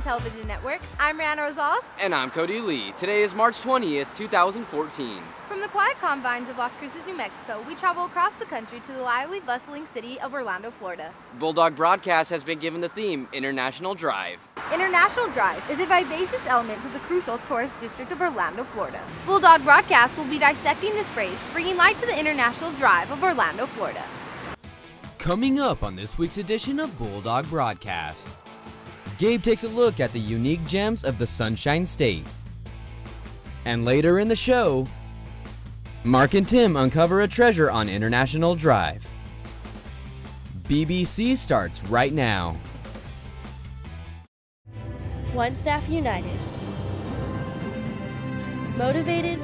Television Network. I'm Rihanna Rosales. And I'm Cody Lee. Today is March 20th, 2014. From the quiet confines of Las Cruces, New Mexico, we travel across the country to the lively, bustling city of Orlando, Florida. Bulldawg Broadcast has been given the theme, International Drive. International Drive is a vivacious element to the crucial tourist district of Orlando, Florida. Bulldawg Broadcast will be dissecting this phrase, bringing light to the International Drive of Orlando, Florida. Coming up on this week's edition of Bulldawg Broadcast, Gabe takes a look at the unique gems of the Sunshine State. And later in the show, Mark and Tim uncover a treasure on International Drive. BBC starts right now. One staff united. Motivated,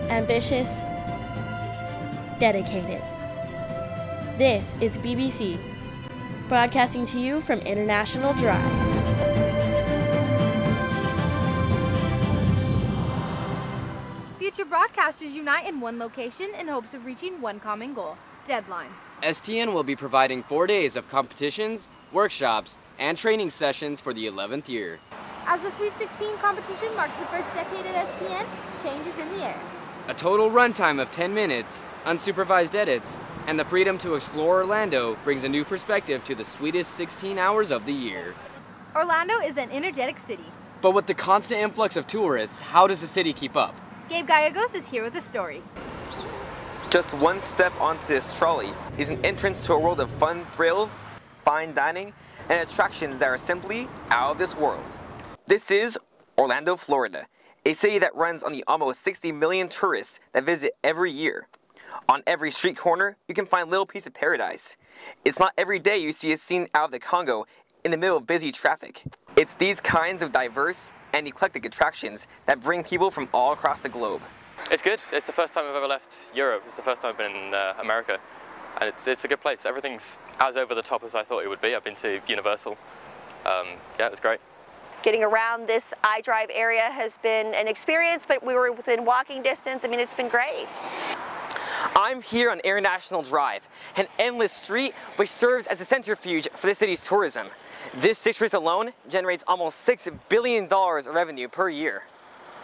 ambitious, dedicated. This is BBC, broadcasting to you from International Drive. Future broadcasters unite in one location in hopes of reaching one common goal: deadline. STN will be providing 4 days of competitions, workshops, and training sessions for the 11th year. As the Sweet 16 competition marks the first decade at STN, change is in the air. A total runtime of 10 minutes, unsupervised edits, and the freedom to explore Orlando brings a new perspective to the sweetest 16 hours of the year. Orlando is an energetic city. But with the constant influx of tourists, how does the city keep up? Gabe Gallegos is here with a story. Just one step onto this trolley is an entrance to a world of fun thrills, fine dining, and attractions that are simply out of this world. This is Orlando, Florida, a city that runs on the almost 60 million tourists that visit every year. On every street corner, you can find a little piece of paradise. It's not every day you see a scene out of the Congo in the middle of busy traffic. It's these kinds of diverse and eclectic attractions that bring people from all across the globe. It's good. It's the first time I've ever left Europe. It's the first time I've been in America. And it's a good place. Everything's as over the top as I thought it would be. I've been to Universal. Yeah, it was great. Getting around this iDrive area has been an experience, but we were within walking distance. I mean, it's been great. I'm here on International Drive, an endless street which serves as a centrifuge for the city's tourism. This district alone generates almost $6 billion of revenue per year.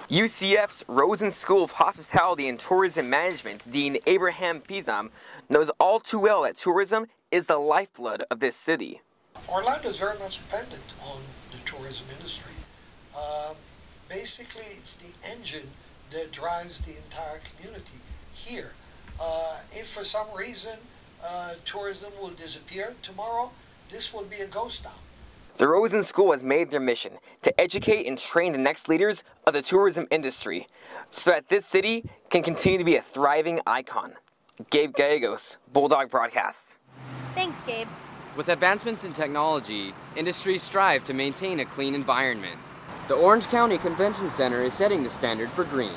UCF's Rosen School of Hospitality and Tourism Management Dean Abraham Pizam knows all too well that tourism is the lifeblood of this city. Orlando is very much dependent on the tourism industry. Basically, it's the engine that drives the entire community here. If for some reason tourism will disappear tomorrow, this will be a ghost town. The Rosen School has made their mission to educate and train the next leaders of the tourism industry so that this city can continue to be a thriving icon. Gabe Gallegos, Bulldawg Broadcast. Thanks, Gabe. With advancements in technology, industries strive to maintain a clean environment. The Orange County Convention Center is setting the standard for green.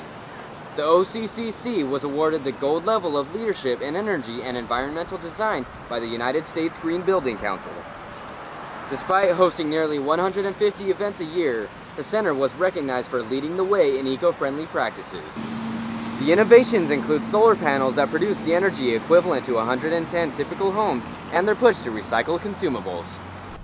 The OCCC was awarded the gold level of leadership in energy and environmental design by the United States Green Building Council. Despite hosting nearly 150 events a year, the center was recognized for leading the way in eco-friendly practices. The innovations include solar panels that produce the energy equivalent to 110 typical homes and their push to recycle consumables.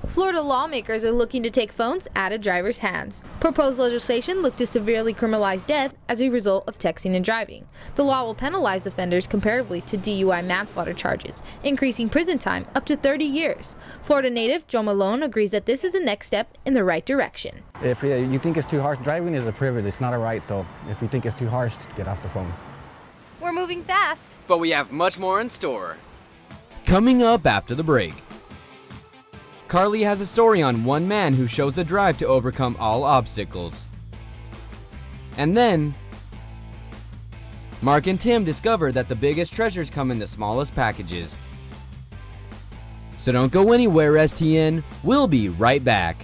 Florida lawmakers are looking to take phones out of drivers' hands. Proposed legislation looked to severely criminalize death as a result of texting and driving. The law will penalize offenders comparatively to DUI manslaughter charges, increasing prison time up to 30 years. Florida native Joe Malone agrees that this is a next step in the right direction. If you think it's too harsh, driving is a privilege, it's not a right, so if you think it's too harsh, get off the phone. We're moving fast. But we have much more in store. Coming up after the break, Carly has a story on one man who shows the drive to overcome all obstacles. And then, Mark and Tim discover that the biggest treasures come in the smallest packages. So don't go anywhere, STN. We'll be right back.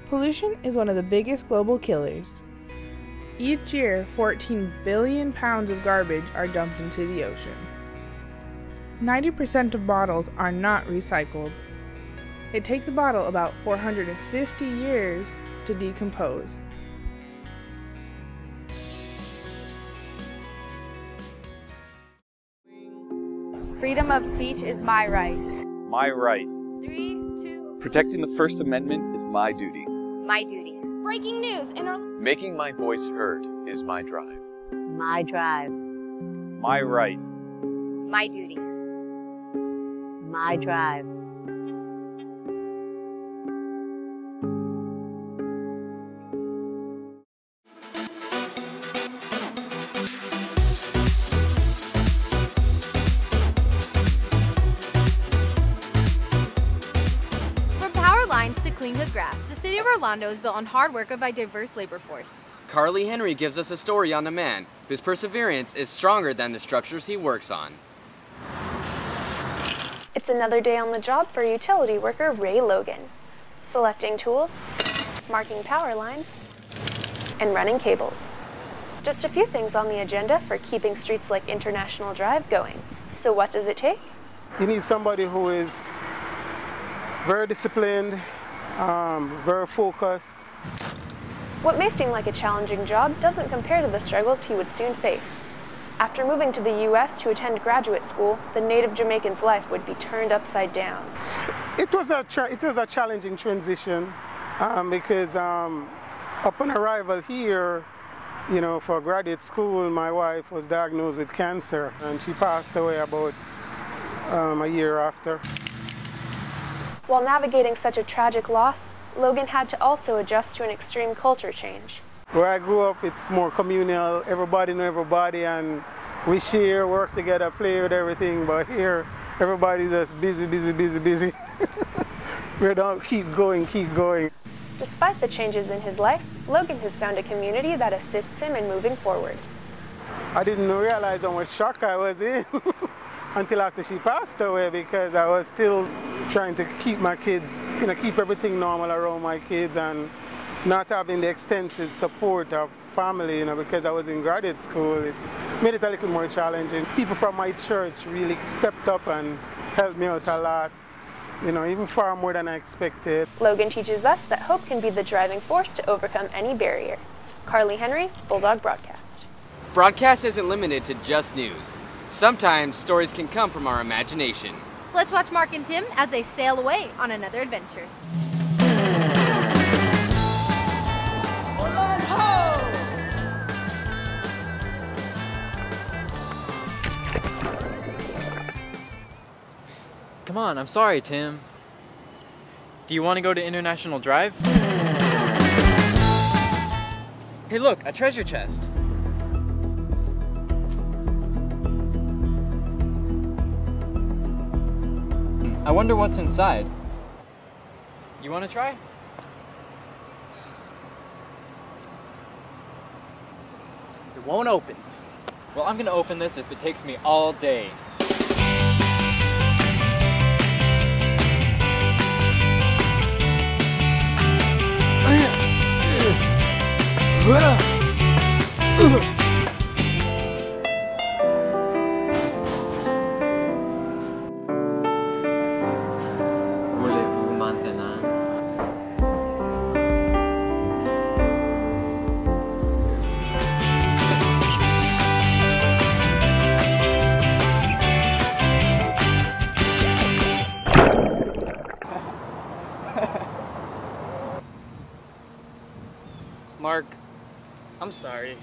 Pollution is one of the biggest global killers. Each year, 14 billion pounds of garbage are dumped into the ocean. 90% of bottles are not recycled. It takes a bottle about 450 years to decompose. Freedom of speech is my right. My right. Do 3, 2. Protecting the First Amendment is my duty. My duty. Breaking news in our... Making my voice heard is my drive. My drive. My right. My duty. My drive. To clean good grass, the city of Orlando is built on hard work of a diverse labor force. Carly Henry gives us a story on a man whose perseverance is stronger than the structures he works on. It's another day on the job for utility worker Ray Logan. Selecting tools, marking power lines, and running cables. Just a few things on the agenda for keeping streets like International Drive going. So what does it take? You need somebody who is very disciplined, very focused. What may seem like a challenging job doesn't compare to the struggles he would soon face. After moving to the U.S. to attend graduate school, the native Jamaican's life would be turned upside down. It was a challenging transition because upon arrival here, you know, for graduate school, my wife was diagnosed with cancer and she passed away about a year after. While navigating such a tragic loss, Logan had to also adjust to an extreme culture change. Where I grew up, it's more communal. Everybody know everybody, and we share, work together, play with everything. But here, everybody's just busy, busy, busy, busy. We don't keep going, keep going. Despite the changes in his life, Logan has found a community that assists him in moving forward. I didn't realize how much shock I was in until after she passed away, because I was still trying to keep my kids, you know, keep everything normal around my kids and not having the extensive support of family, you know, because I was in graduate school. It made it a little more challenging. People from my church really stepped up and helped me out a lot, you know, even far more than I expected. Logan teaches us that hope can be the driving force to overcome any barrier. Carly Henry, Bulldawg Broadcast. Broadcast isn't limited to just news. Sometimes stories can come from our imagination. Let's watch Mark and Tim as they sail away on another adventure. Come on, I'm sorry, Tim. Do you want to go to International Drive? Hey look, a treasure chest. I wonder what's inside. You want to try? It won't open. Well, I'm gonna open this if it takes me all day. Voulez-vous maintenant? Mark, I'm sorry.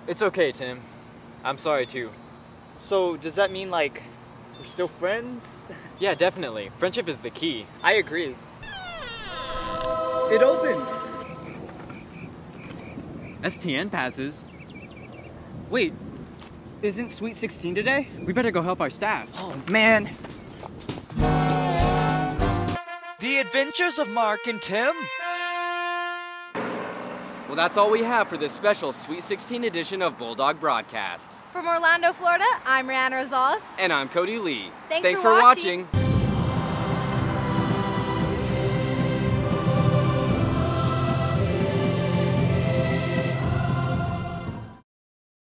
It's okay, Tim. I'm sorry too. So, does that mean, like, we're still friends? Yeah, definitely. Friendship is the key. I agree. It opened! STN passes. Wait, isn't Sweet 16 today? We better go help our staff. Oh, man. The Adventures of Mark and Tim. Well, that's all we have for this special Sweet 16 edition of Bulldawg Broadcast. From Orlando, Florida, I'm Rihanna Rosales. And I'm Cody Lee. Thanks for watching.